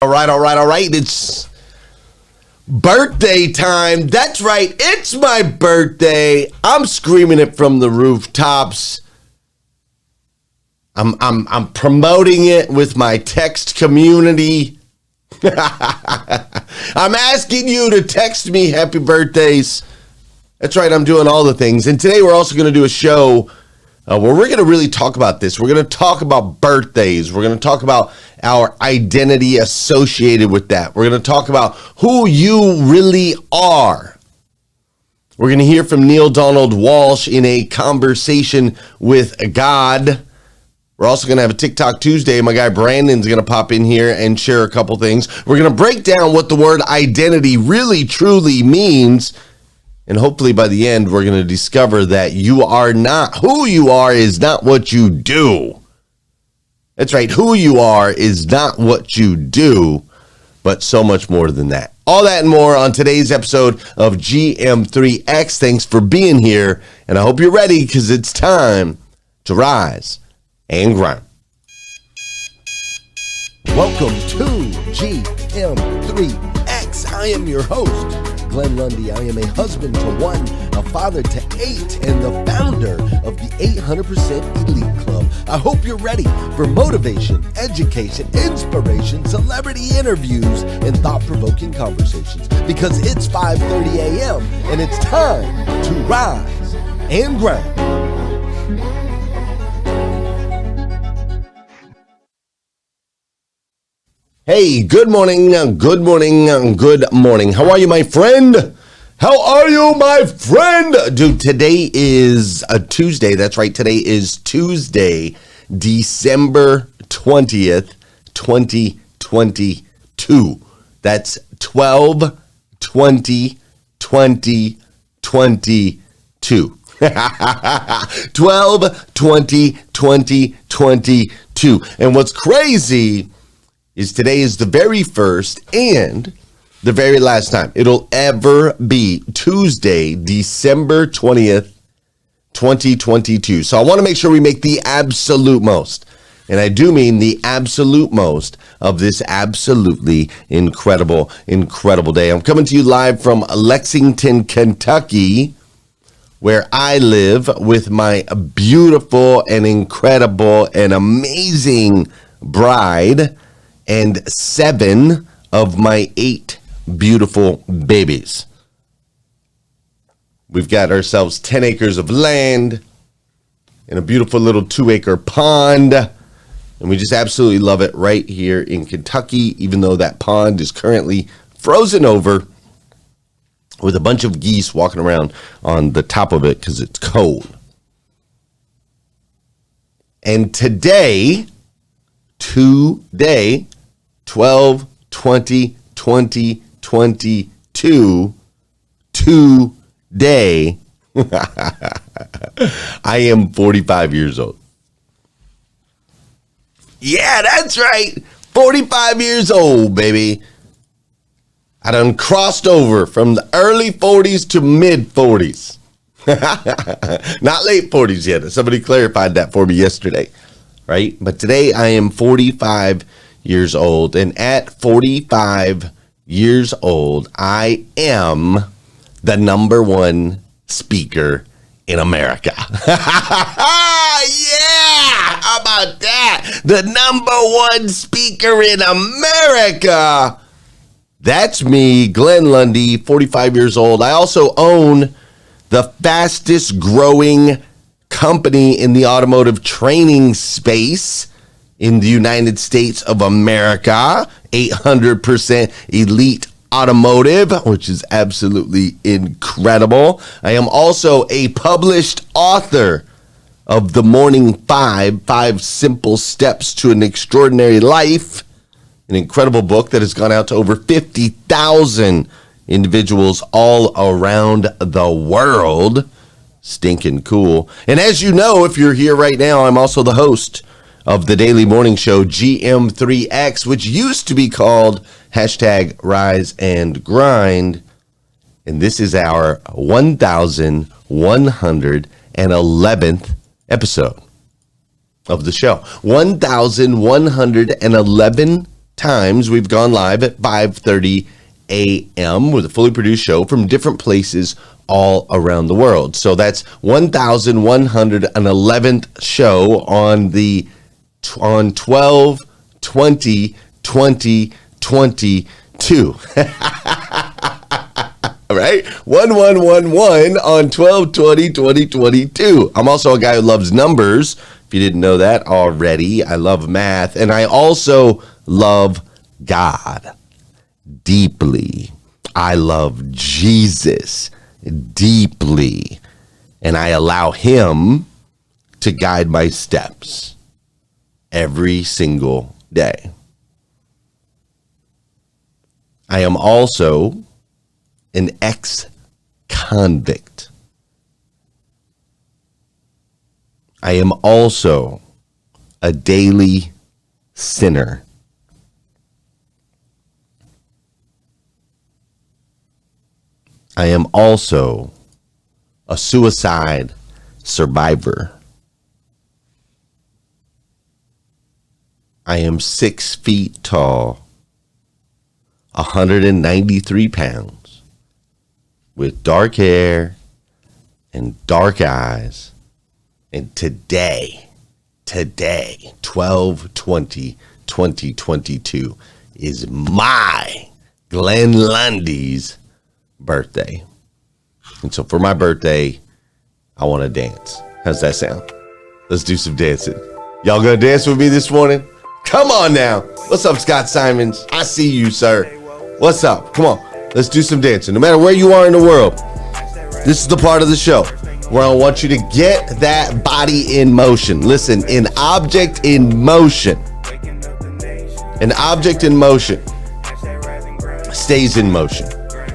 All right. It's birthday time. That's right. It's my birthday. I'm screaming it from the rooftops. I'm promoting it with my text community. I'm asking you to text me happy birthdays. That's right. I'm doing all the things. And today we're also going to do a show where we're going to really talk about this. We're going to talk about birthdays. We're going to talk about our identity associated with that. We're going to talk about who you really are. We're going to hear from Neil Donald Walsh in a conversation with God. We're also going to have a TikTok Tuesday. My guy Brandon's going to pop in here and share a couple things. We're going to break down what the word identity really truly means. And hopefully by the end, we're going to discover that you are not, who you are is not what you do. That's right. Who you are is not what you do, but so much more than that. All that and more on today's episode of GM3X. Thanks for being here. And I hope you're ready because it's time to rise and grind. Welcome to GM3X. I am your host, Glenn Lundy. I am a husband to one, a father to 8, and the founder of the 800% Elite Club. I hope you're ready for motivation, education, inspiration, celebrity interviews, and thought-provoking conversations because it's 5:30 a.m. and it's time to rise and grind. Hey, good morning. How are you, my friend? Dude, today is a Tuesday. That's right. Today is Tuesday, December 20th, 2022. That's 12/20/2022. 12/20/2022. And what's crazy is today is the very first and the very last time it'll ever be Tuesday, December 20th, 2022. So I want to make sure we make the absolute most, and I do mean the absolute most of this absolutely incredible day. I'm coming to you live from Lexington, Kentucky, where I live with my beautiful and incredible and amazing bride and 7 of my 8 beautiful babies. We've got ourselves 10 acres of land and a beautiful little 2-acre pond. And we just absolutely love it right here in Kentucky, even though that pond is currently frozen over with a bunch of geese walking around on the top of it because it's cold. And today, 12/20/2022, today, I am 45 years old. Yeah, that's right. 45 years old, baby. I done crossed over from the early 40s to mid 40s. Not late 40s yet. Somebody clarified that for me yesterday. Right? But today I am 45 years old. And at 45 years old, I am the number 1 speaker in America. Yeah! How about that? The number 1 speaker in America. That's me, Glenn Lundy, 45 years old. I also own the fastest growing company in the automotive training space in the United States of America, 800% Elite Automotive, which is absolutely incredible. I am also a published author of The Morning 5 Simple Steps to an Extraordinary Life, an incredible book that has gone out to over 50,000 individuals all around the world. Stinking cool. And as you know, if you're here right now, I'm also the host of the daily morning show GM3X, which used to be called #Rise and Grind. And this is our 1111th episode of the show. 1111 times we've gone live at 5:30 a.m. with a fully produced show from different places all around the world. So that's 1,111th show on 12/20/2022. All right, 1111 on 12/20/2022. I'm also a guy who loves numbers. If you didn't know that already, I love math, and I also love God deeply. I love Jesus deeply, and I allow him to guide my steps every single day. I am also an ex-convict. I am also a daily sinner. I am also a suicide survivor. I am 6 feet tall, 193 pounds, with dark hair and dark eyes. And today, 12/20/2022 is my Glenn Lundy's birthday. And so for my birthday, I want to dance. How's that sound? Let's do some dancing. Y'all gonna dance with me this morning? Come on now. What's up, Scott Simons? I see you, sir. What's up? Come on. Let's do some dancing. No matter where you are in the world, this is the part of the show where I want you to get that body in motion. Listen, an object in motion stays in motion,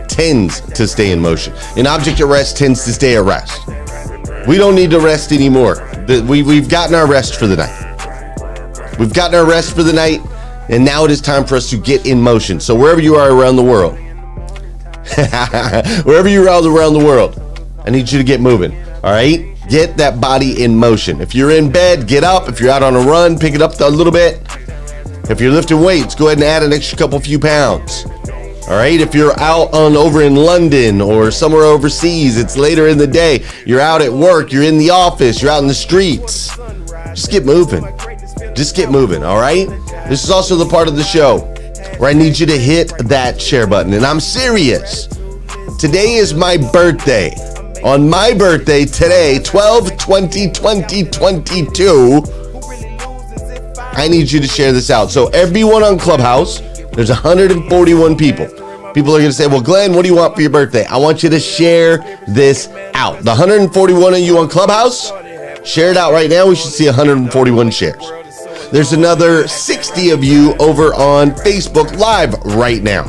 tends to stay in motion. An object at rest tends to stay at rest. We don't need to rest anymore. We've gotten our rest for the night. We've gotten our rest for the night, and now it is time for us to get in motion. So wherever you are around the world, I need you to get moving, all right? Get that body in motion. If you're in bed, get up. If you're out on a run, pick it up a little bit. If you're lifting weights, go ahead and add an extra few pounds. All right, if you're out over in London or somewhere overseas, it's later in the day, you're out at work, you're in the office, you're out in the streets, just get moving. Just get moving, all right? This is also the part of the show where I need you to hit that share button, and I'm serious. Today is my birthday. On my birthday today, 12/20/2022, I need you to share this out. So everyone on Clubhouse, there's 141 people. People are going to say, well, Glenn, what do you want for your birthday? I want you to share this out. The 141 of you on Clubhouse, share it out right now. We should see 141 shares. There's another 60 of you over on Facebook Live right now.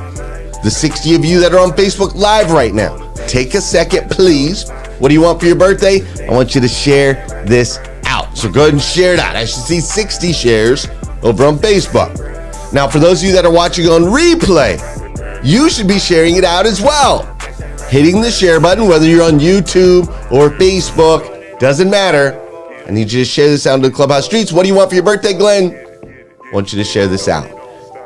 The 60 of you that are on Facebook Live right now, take a second, please. What do you want for your birthday? I want you to share this out. So go ahead and share it out. I should see 60 shares over on Facebook. Now, for those of you that are watching on replay, you should be sharing it out as well. Hitting the share button, whether you're on YouTube or Facebook, doesn't matter. I need you to share this out into the Clubhouse streets. What do you want for your birthday, Glenn? I want you to share this out.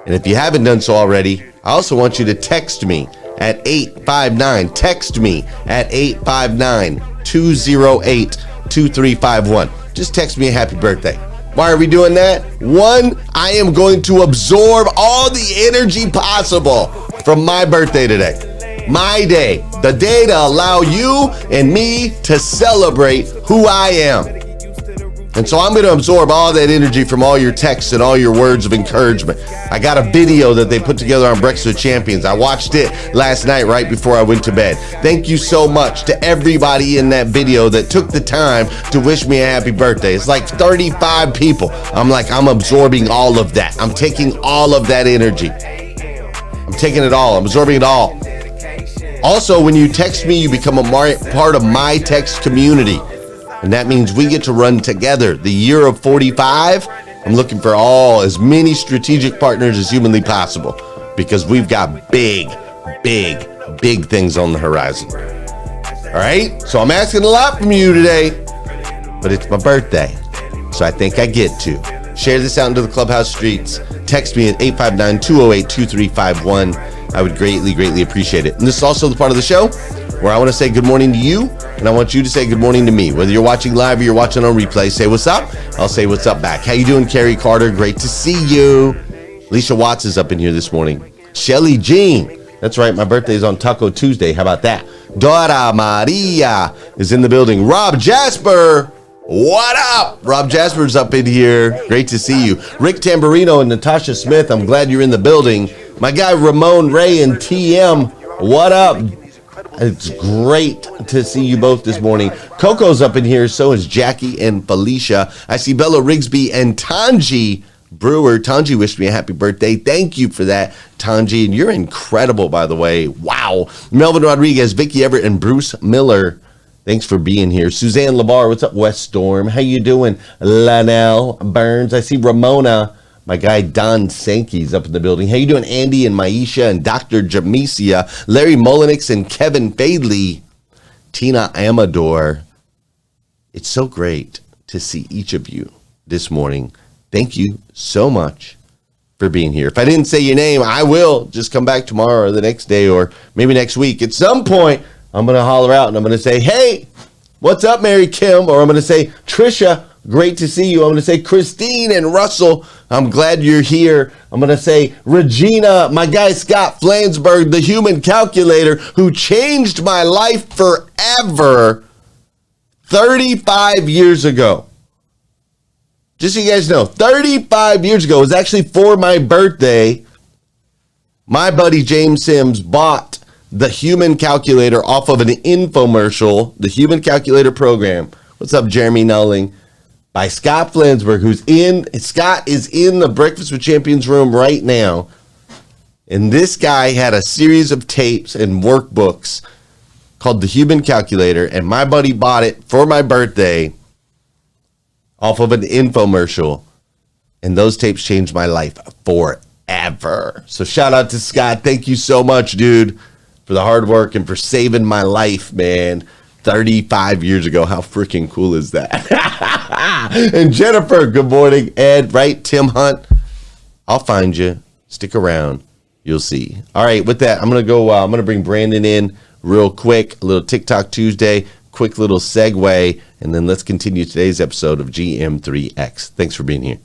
And if you haven't done so already, I also want you to text me at 859. Text me at 859-208-2351. Just text me a happy birthday. Why are we doing that? One, I am going to absorb all the energy possible from my birthday today. My day. The day to allow you and me to celebrate who I am. And so I'm going to absorb all that energy from all your texts and all your words of encouragement. I got a video that they put together on Breakfast with Champions. I watched it last night right before I went to bed. Thank you so much to everybody in that video that took the time to wish me a happy birthday. It's like 35 people. I'm absorbing all of that. I'm taking all of that energy. I'm taking it all. I'm absorbing it all. Also, when you text me, you become a part of my text community. And that means we get to run together. The year of 45, I'm looking for as many strategic partners as humanly possible because we've got big things on the horizon. All right? So I'm asking a lot from you today, but it's my birthday. So I think I get to. Share this out into the Clubhouse streets. text me at 859-208-2351. I would greatly appreciate it. And this is also the part of the show where I want to say good morning to you, and I want you to say good morning to me. Whether you're watching live or you're watching on replay, say what's up. I'll say what's up back. How you doing, Carrie Carter? Great to see you. Alicia Watts is up in here this morning. Shelly Jean. That's right, my birthday is on Taco Tuesday. How about that? Dora Maria is in the building. Rob Jasper. What up? Rob Jasper's up in here. Great to see you. Rick Tamburino and Natasha Smith, I'm glad you're in the building. My guy Ramon Ray and TM, what up? It's great to see you both this morning. Coco's up in here, so is Jackie and Felicia. I see Bella Rigsby and Tanji Brewer. Tanji wished me a happy birthday. Thank you for that, Tanji. And you're incredible, by the way. Wow. Melvin Rodriguez, Vicky Everett, and Bruce Miller. Thanks for being here. Suzanne Labar, what's up, West Storm? How you doing? Lanelle Burns. I see Ramona. My guy Don Sankey's up in the building. How you doing, Andy and Maisha and Dr. Jamesia, Larry Mullenix and Kevin Fadley, Tina Amador. It's so great to see each of you this morning. Thank you so much for being here. If I didn't say your name, I will. Just come back tomorrow or the next day or maybe next week. At some point, I'm going to holler out and I'm going to say, hey, what's up, Mary Kim? Or I'm going to say, Trisha, great to see you. I'm going to say, Christine and Russell, I'm glad you're here. I'm going to say, Regina, my guy Scott Flansburgh, the human calculator who changed my life forever 35 years ago. Just so you guys know, 35 years ago, it was actually for my birthday. My buddy James Sims bought the human calculator off of an infomercial, the human calculator program. What's up, Jeremy Nulling? By Scott Flansburgh, Scott is in the Breakfast with Champions room right now. And this guy had a series of tapes and workbooks called the human calculator. And my buddy bought it for my birthday off of an infomercial. And those tapes changed my life forever. So shout out to Scott. Thank you so much, dude, for the hard work and for saving my life, man. 35 years ago. How freaking cool is that? And Jennifer, good morning. Ed, right? Tim Hunt. I'll find you. Stick around. You'll see. All right, with that, I'm going to go. I'm going to bring Brandon in real quick. A little TikTok Tuesday. Quick little segue. And then let's continue today's episode of GM3X. Thanks for being here.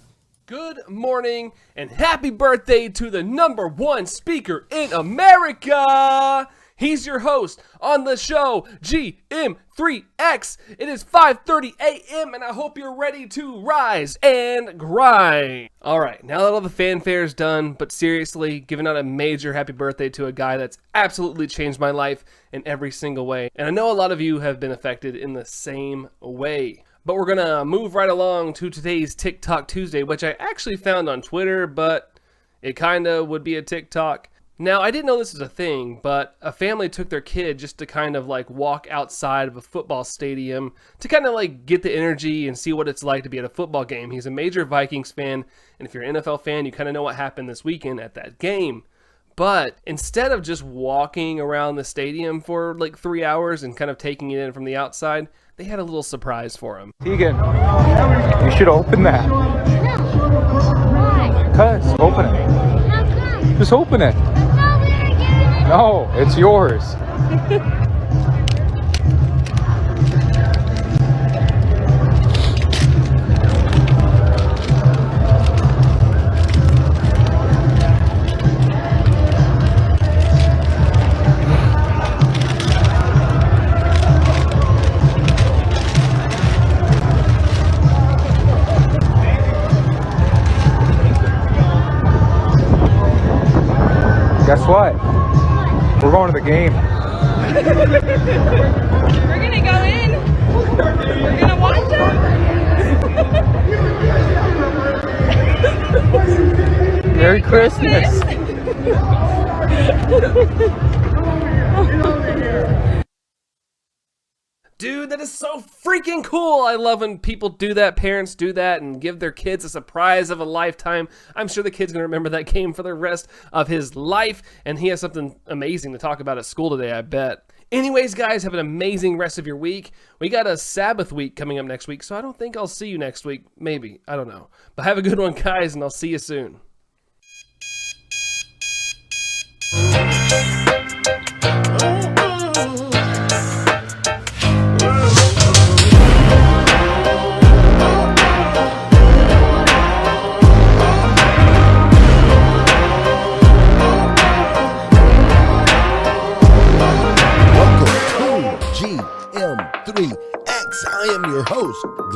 Good morning and happy birthday to the #1 speaker in America. He's your host on the show, GM3X. It is 5:30 a.m. and I hope you're ready to rise and grind. All right, now that all the fanfare is done, but seriously, giving out a major happy birthday to a guy that's absolutely changed my life in every single way. And I know a lot of you have been affected in the same way. But we're going to move right along to today's TikTok Tuesday, which I actually found on Twitter, but it kind of would be a TikTok. Now, I didn't know this was a thing, but a family took their kid just to kind of like walk outside of a football stadium to kind of like get the energy and see what it's like to be at a football game. He's a major Vikings fan, and if you're an NFL fan, you kind of know what happened this weekend at that game. But instead of just walking around the stadium for like 3 hours and kind of taking it in from the outside, they had a little surprise for him. Tegan, you should open that. No. Why? Because, open it. How come? Just open it. I thought we were getting it. No, it's yours. Guess what? We're going to the game. We're gonna go in. We're gonna watch them. Merry Christmas. Dude, that is so freaking cool. I love when people do that, parents do that, and give their kids a surprise of a lifetime. I'm sure the kid's going to remember that game for the rest of his life, and he has something amazing to talk about at school today, I bet. Anyways, guys, have an amazing rest of your week. We got a Sabbath week coming up next week, so I don't think I'll see you next week. Maybe. I don't know. But have a good one, guys, and I'll see you soon.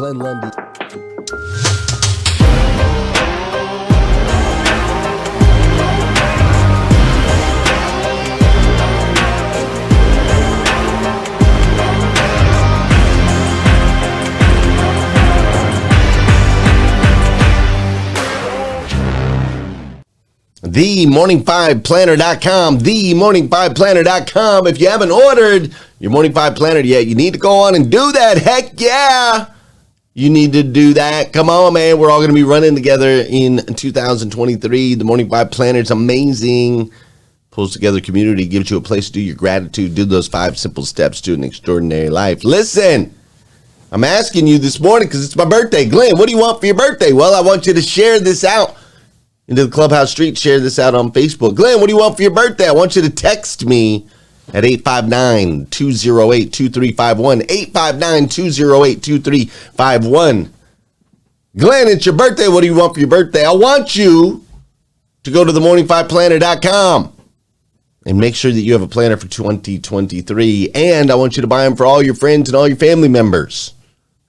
Glenn Lundy. TheMorning5Planner.com, TheMorning5Planner.com. If you haven't ordered your Morning 5 Planner yet, you need to go on and do that. Heck yeah! You need to do that. Come on, man. We're all going to be running together in 2023. The Morning 5 Planner is amazing. Pulls together community, gives you a place to do your gratitude, do those 5 simple steps to an extraordinary life. Listen, I'm asking you this morning because it's my birthday. Glenn, what do you want for your birthday? Well, I want you to share this out into the Clubhouse Street. Share this out on Facebook. Glenn, what do you want for your birthday? I want you to text me at 859-208-2351. 859-208-2351. Glenn, it's your birthday. What do you want for your birthday? I want you to go to themorning5planner.com and make sure that you have a planner for 2023. And I want you to buy them for all your friends and all your family members.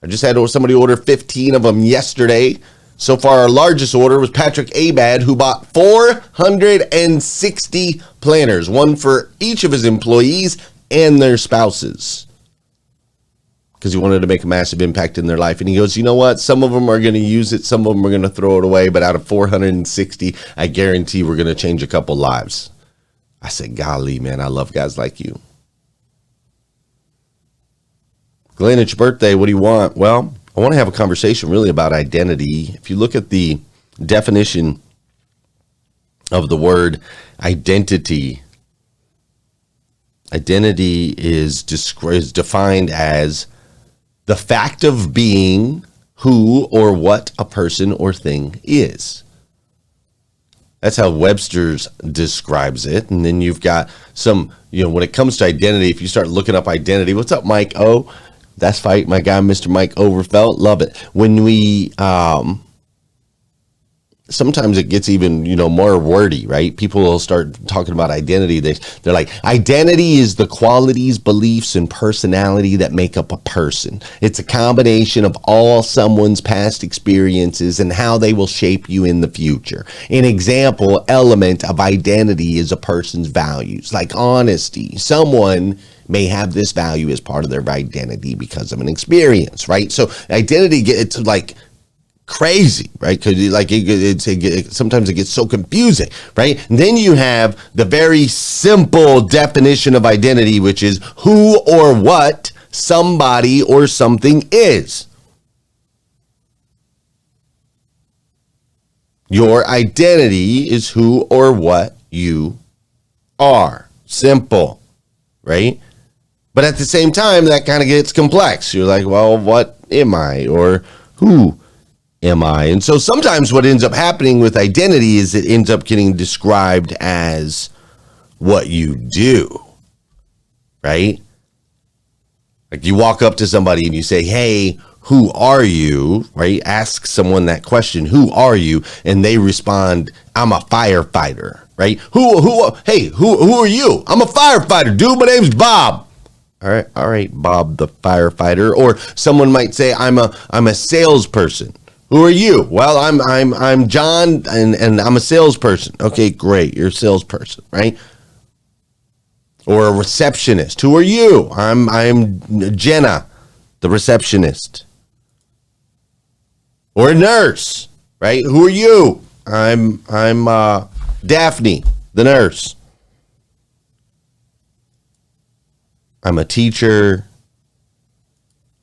I just had somebody order 15 of them yesterday. So far, our largest order was Patrick Abad, who bought 460 planners, one for each of his employees and their spouses, because he wanted to make a massive impact in their life. And he goes, you know what? Some of them are going to use it. Some of them are going to throw it away. But out of 460, I guarantee we're going to change a couple lives. I said, golly, man, I love guys like you. Glenn, it's your birthday. What do you want? Well, I want to have a conversation really about identity. If you look at the definition of the word identity, identity is defined as the fact of being who or what a person or thing is. That's how Webster's describes it. And then you've got some, when it comes to identity, if you start looking up identity, what's up, Mike O? That's right, my guy, Mr. Mike Overfelt. Love it. When we, sometimes it gets even, more wordy, right? People will start talking about identity. They're like, identity is the qualities, beliefs, and personality that make up a person. It's a combination of all someone's past experiences and how they will shape you in the future. An example element of identity is a person's values, like honesty. Someone may have this value as part of their identity because of an experience, right? So identity gets like crazy, right? Because sometimes it gets so confusing, right? And then you have the very simple definition of identity, which is who or what somebody or something is. Your identity is who or what you are. Simple, right? But at the same time, that kind of gets complex. You're like, well, what am I? Or who am I? And so sometimes what ends up happening with identity is it ends up getting described as what you do, right? Like you walk up to somebody and you say, hey, who are you? Right? Ask someone that question, who are you? And they respond, I'm a firefighter, right? Hey, who are you? I'm a firefighter, dude. My name's Bob. All right, Bob the firefighter. Or someone might say, I'm a salesperson. Who are you? Well, I'm John, and I'm a salesperson. Okay, great, you're a salesperson, right? Or a receptionist. Who are you? I'm Jenna, the receptionist. Or a nurse, right? Who are you? I'm Daphne, the nurse. I'm a teacher.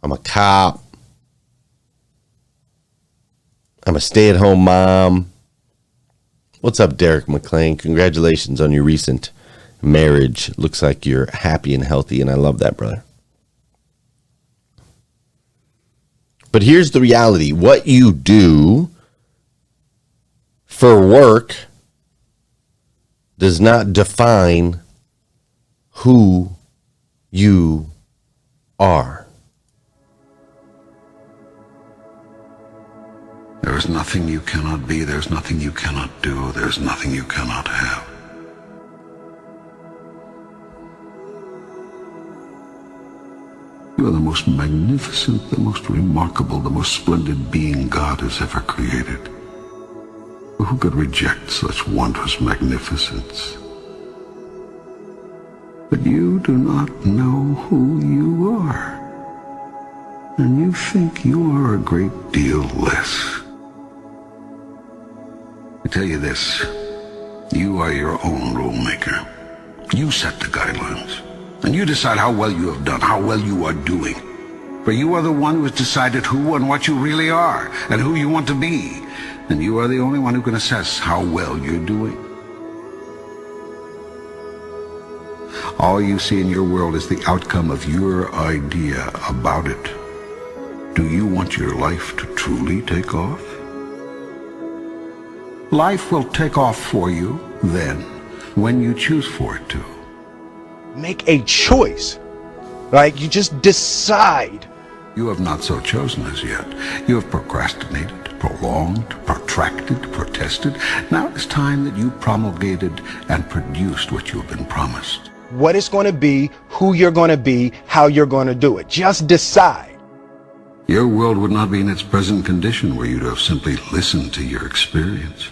I'm a cop. I'm a stay-at-home mom. What's up, Derek McClain? Congratulations on your recent marriage. Looks like you're happy and healthy, and I love that, brother. But here's the reality. What you do for work does not define who you are. There is nothing you cannot be. There's nothing you cannot do. There's nothing you cannot have. You are the most magnificent, the most remarkable, the most splendid being God has ever created. Who could reject such wondrous magnificence? But you do not know who you are, and you think you are a great deal less. I tell you this, you are your own rule maker. You set the guidelines, and you decide how well you have done, how well you are doing. For you are the one who has decided who and what you really are, and who you want to be. And you are the only one who can assess how well you're doing. All you see in your world is the outcome of your idea about it. Do you want your life to truly take off? Life will take off for you then, when you choose for it to. Make a choice. Like, you just decide. You have not so chosen as yet. You have procrastinated, prolonged, protracted, protested. Now it is time that you promulgated and produced what you have been promised. What it's going to be, who you're going to be, how you're going to do it. Just decide. Your world would not be in its present condition were you to have simply listened to your experience.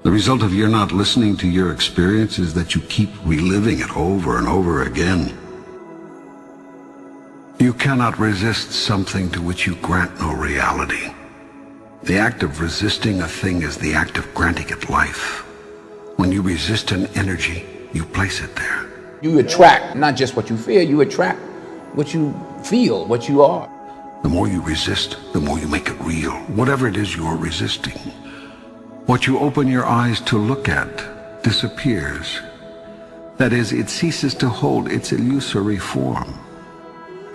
The result of your not listening to your experience is that you keep reliving it over and over again. You cannot resist something to which you grant no reality. The act of resisting a thing is the act of granting it life. When you resist an energy, you place it there. You attract not just what you feel, you attract what you feel, what you are. The more you resist, the more you make it real, whatever it is you're resisting. What you open your eyes to look at disappears. That is, it ceases to hold its illusory form.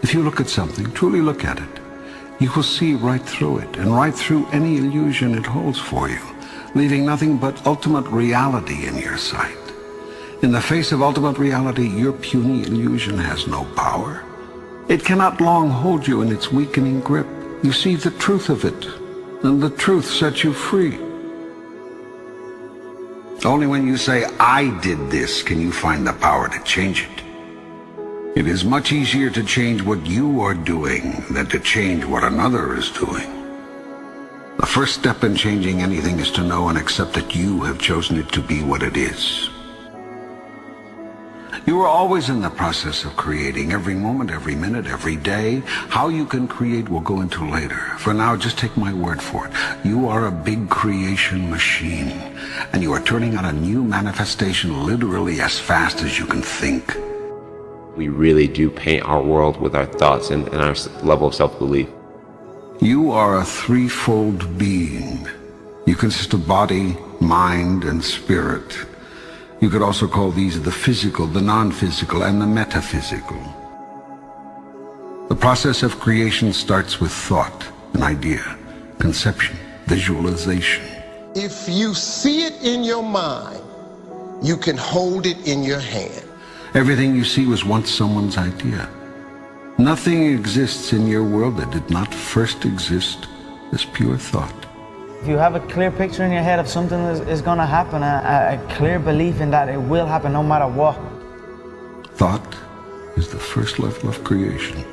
If you look at something, truly look at it, you will see right through it and right through any illusion it holds for you, leaving nothing but ultimate reality in your sight. In the face of ultimate reality, your puny illusion has no power. It cannot long hold you in its weakening grip. You see the truth of it, and the truth sets you free. Only when you say, I did this, can you find the power to change it. It is much easier to change what you are doing than to change what another is doing. The first step in changing anything is to know and accept that you have chosen it to be what it is. You are always in the process of creating, every moment, every minute, every day. How you can create we'll go into later. For now, just take my word for it. You are a big creation machine, and you are turning out a new manifestation literally as fast as you can think. We really do paint our world with our thoughts and our level of self-belief. You are a threefold being. You consist of body, mind, and spirit. You could also call these the physical, the non-physical, and the metaphysical. The process of creation starts with thought, an idea, conception, visualization. If you see it in your mind, you can hold it in your hand. Everything you see was once someone's idea. Nothing exists in your world that did not first exist as pure thought. If you have a clear picture in your head of something that is going to happen, a clear belief in that it will happen no matter what. Thought is the first level of creation.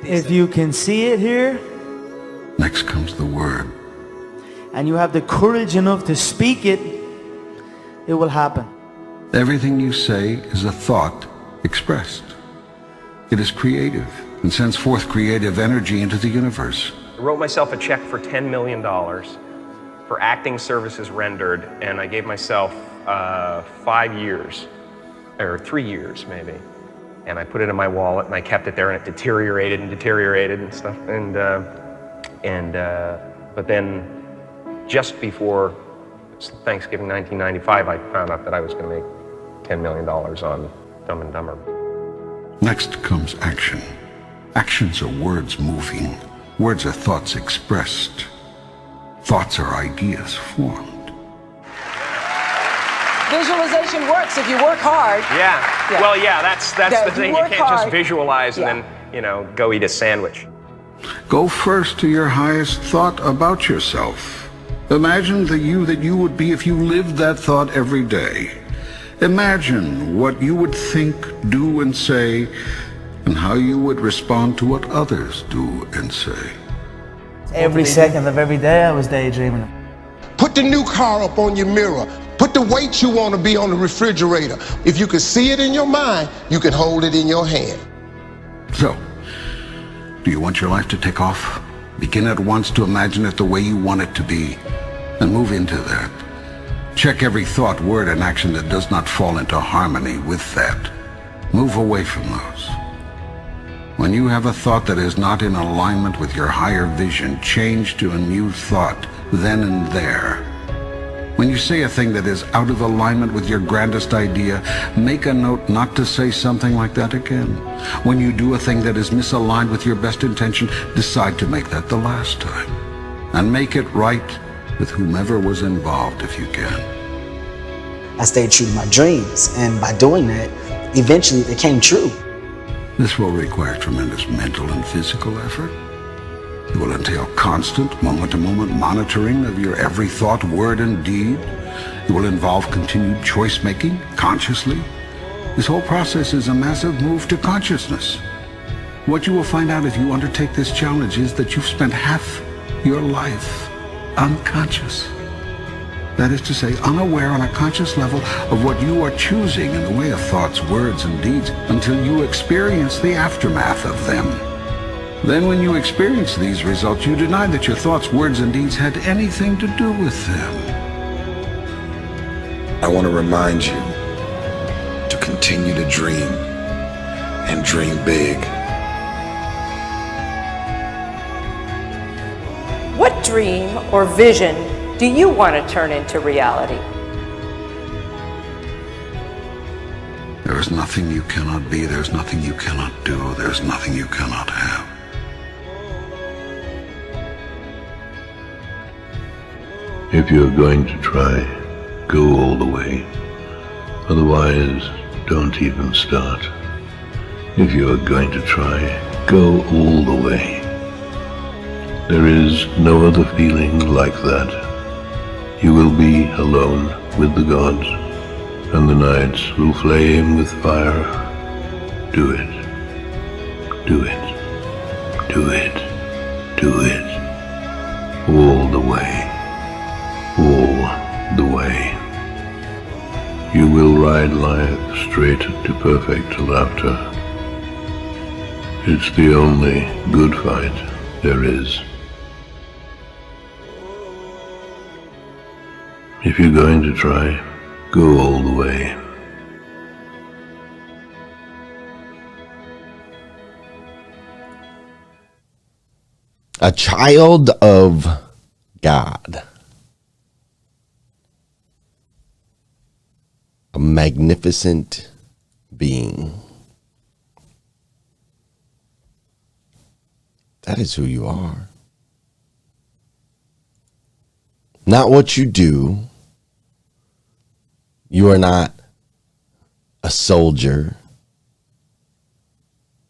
If you can see it here, next comes the word. And you have the courage enough to speak it, it will happen. Everything you say is a thought expressed. It is creative and sends forth creative energy into the universe. I wrote myself a check for $10 million for acting services rendered, and I gave myself 5 years, or 3 years maybe. And I put it in my wallet, and I kept it there, and it deteriorated and stuff. But then, just before Thanksgiving 1995, I found out that I was going to make $10 million on Dumb and Dumber. Next comes action. Actions are words moving. Words are thoughts expressed. Thoughts are ideas formed. Visualization works if you work hard. Yeah. Well, yeah, that's the thing. You can't just visualize and then, go eat a sandwich. Go first to your highest thought about yourself. Imagine the you that you would be if you lived that thought every day. Imagine what you would think, do, and say and how you would respond to what others do and say. Every second of every day I was daydreaming. Put the new car up on your mirror. Put the weight you want to be on the refrigerator. If you can see it in your mind, you can hold it in your hand. So, do you want your life to take off? Begin at once to imagine it the way you want it to be, and move into that. Check every thought, word, and action that does not fall into harmony with that. Move away from those. When you have a thought that is not in alignment with your higher vision, change to a new thought then and there. When you say a thing that is out of alignment with your grandest idea, make a note not to say something like that again. When you do a thing that is misaligned with your best intention, decide to make that the last time. And make it right with whomever was involved if you can. I stayed true to my dreams, and by doing that, eventually they came true. This will require tremendous mental and physical effort. It will entail constant, moment-to-moment monitoring of your every thought, word, and deed. It will involve continued choice-making, consciously. This whole process is a massive move to consciousness. What you will find out if you undertake this challenge is that you've spent half your life unconscious. That is to say, unaware on a conscious level of what you are choosing in the way of thoughts, words, and deeds until you experience the aftermath of them. Then when you experience these results, you deny that your thoughts, words, and deeds had anything to do with them. I want to remind you to continue to dream and dream big. What dream or vision do you want to turn into reality? There is nothing you cannot be. There's nothing you cannot do. There's nothing you cannot have. If you're going to try, go all the way. Otherwise, don't even start. If you are going to try, go all the way. There is no other feeling like that. You will be alone with the gods, and the nights will flame with fire. Do it. Do it. Do it. Do it. All the way. All the way. You will ride life straight to perfect laughter. It's the only good fight there is. If you're going to try, go all the way. A child of God. A magnificent being. That is who you are. Not what you do. You are not a soldier.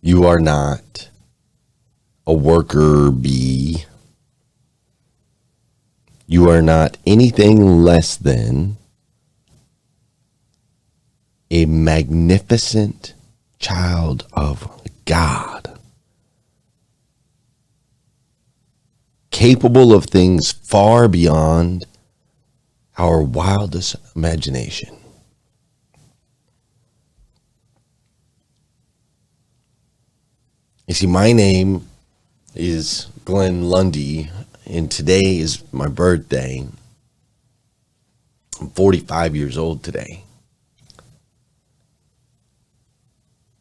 You are not a worker bee. You are not anything less than a magnificent child of God, capable of things far beyond our wildest imagination. You see, my name is Glenn Lundy, and today is my birthday. I'm 45 years old today.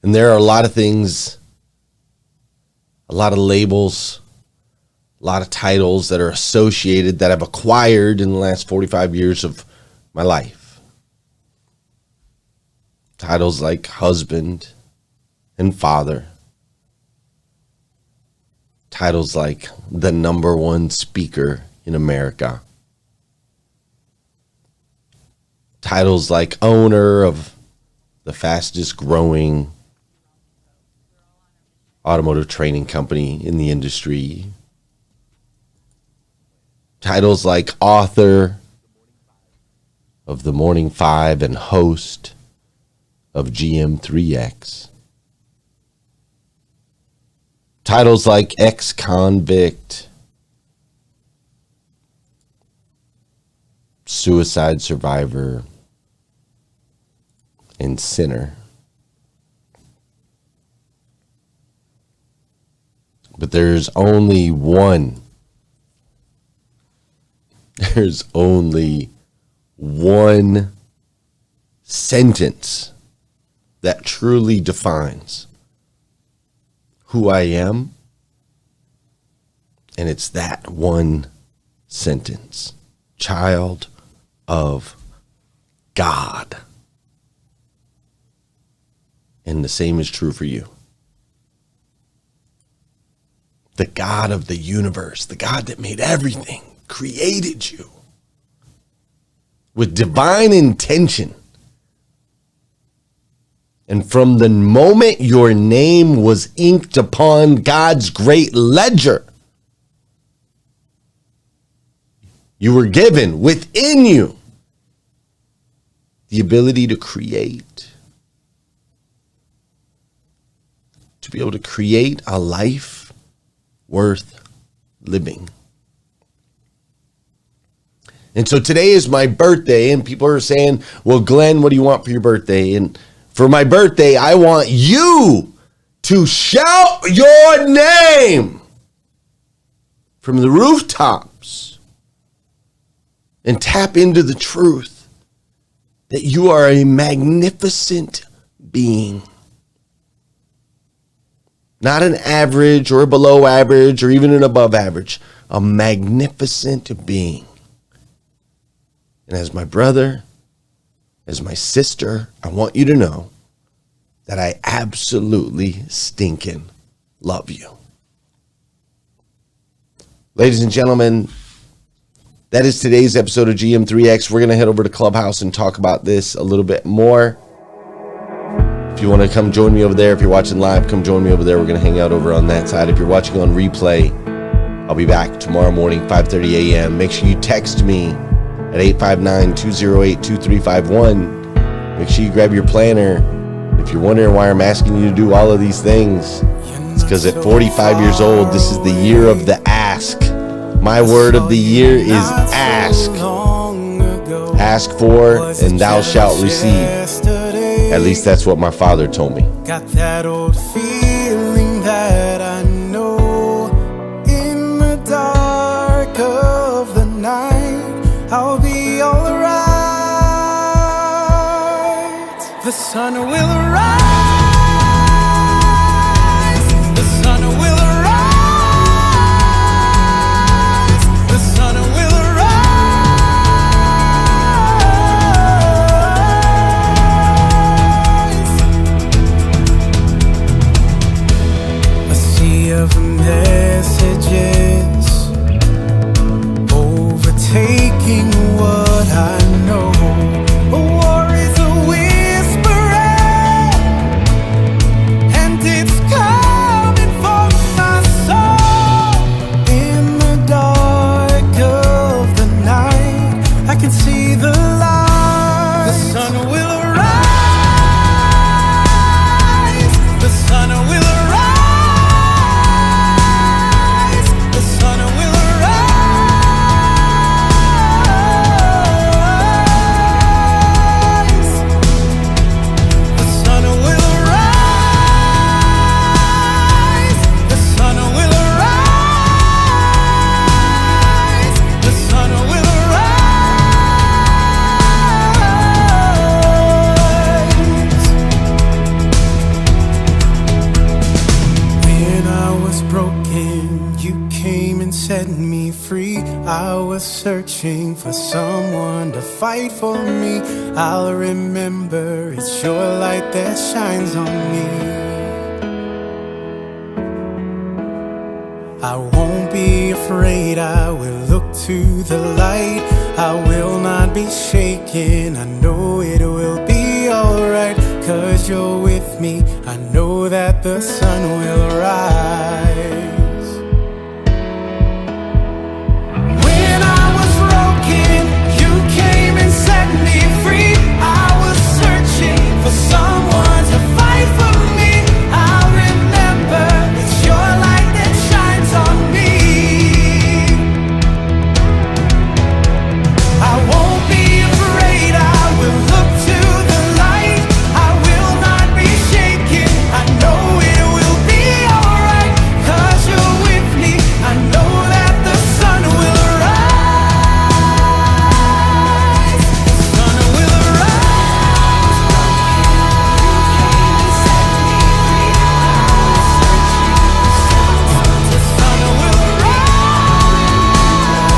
And there are a lot of things, a lot of labels, a lot of titles that are associated that I've acquired in the last 45 years of my life. Titles like husband and father. Titles like the number one speaker in America. Titles like owner of the fastest growing automotive training company in the industry. Titles like author of The Morning Five and host of GM3X. Titles like ex-convict, suicide survivor, and sinner. But there's only one. There's only one sentence that truly defines who I am. And it's that one sentence. Child of God. And the same is true for you. The God of the universe, the God that made everything, created you with divine intention. And from the moment your name was inked upon God's great ledger, you were given within you the ability to create, to be able to create a life worth living. And so today is my birthday, and people are saying, well, Glenn, what do you want for your birthday? And for my birthday, I want you to shout your name from the rooftops and tap into the truth that you are a magnificent being. Not an average or a below average or even an above average. A magnificent being. And as my brother, as my sister, I want you to know that I absolutely stinking love you. Ladies and gentlemen, that is today's episode of GM3X. We're going to head over to Clubhouse and talk about this a little bit more. If you want to come join me over there, if you're watching live, come join me over there. We're going to hang out over on that side. If you're watching on replay, I'll be back tomorrow morning, 5:30 a.m. Make sure you text me at 859-208-2351. Make sure you grab your planner. If you're wondering why I'm asking you to do all of these things, it's because at 45 years old, this is the year of the ask. My word of the year is ask. Ask for, and thou shalt receive. At least that's what my father told me. Got that old feeling that I know in the dark of the night I'll be alright. The sun will arise. The sun will arise. The sun will arise. A sea of messages overtaking what I know. A war is a whisper, and it's coming for my soul. In the dark of the night, I can see the light. The sun will arise. The sun will arise. The sun will arise. The sun will arise. The sun will arise. The sun will arise. When I was broken, you came and set me free. I was searching for someone to fight for me. I'll remember it's your light that shines on me. I won't be afraid, I will look to the light. I will not be shaken, I know it will be alright. 'Cause you're with me, I know that the sun will rise.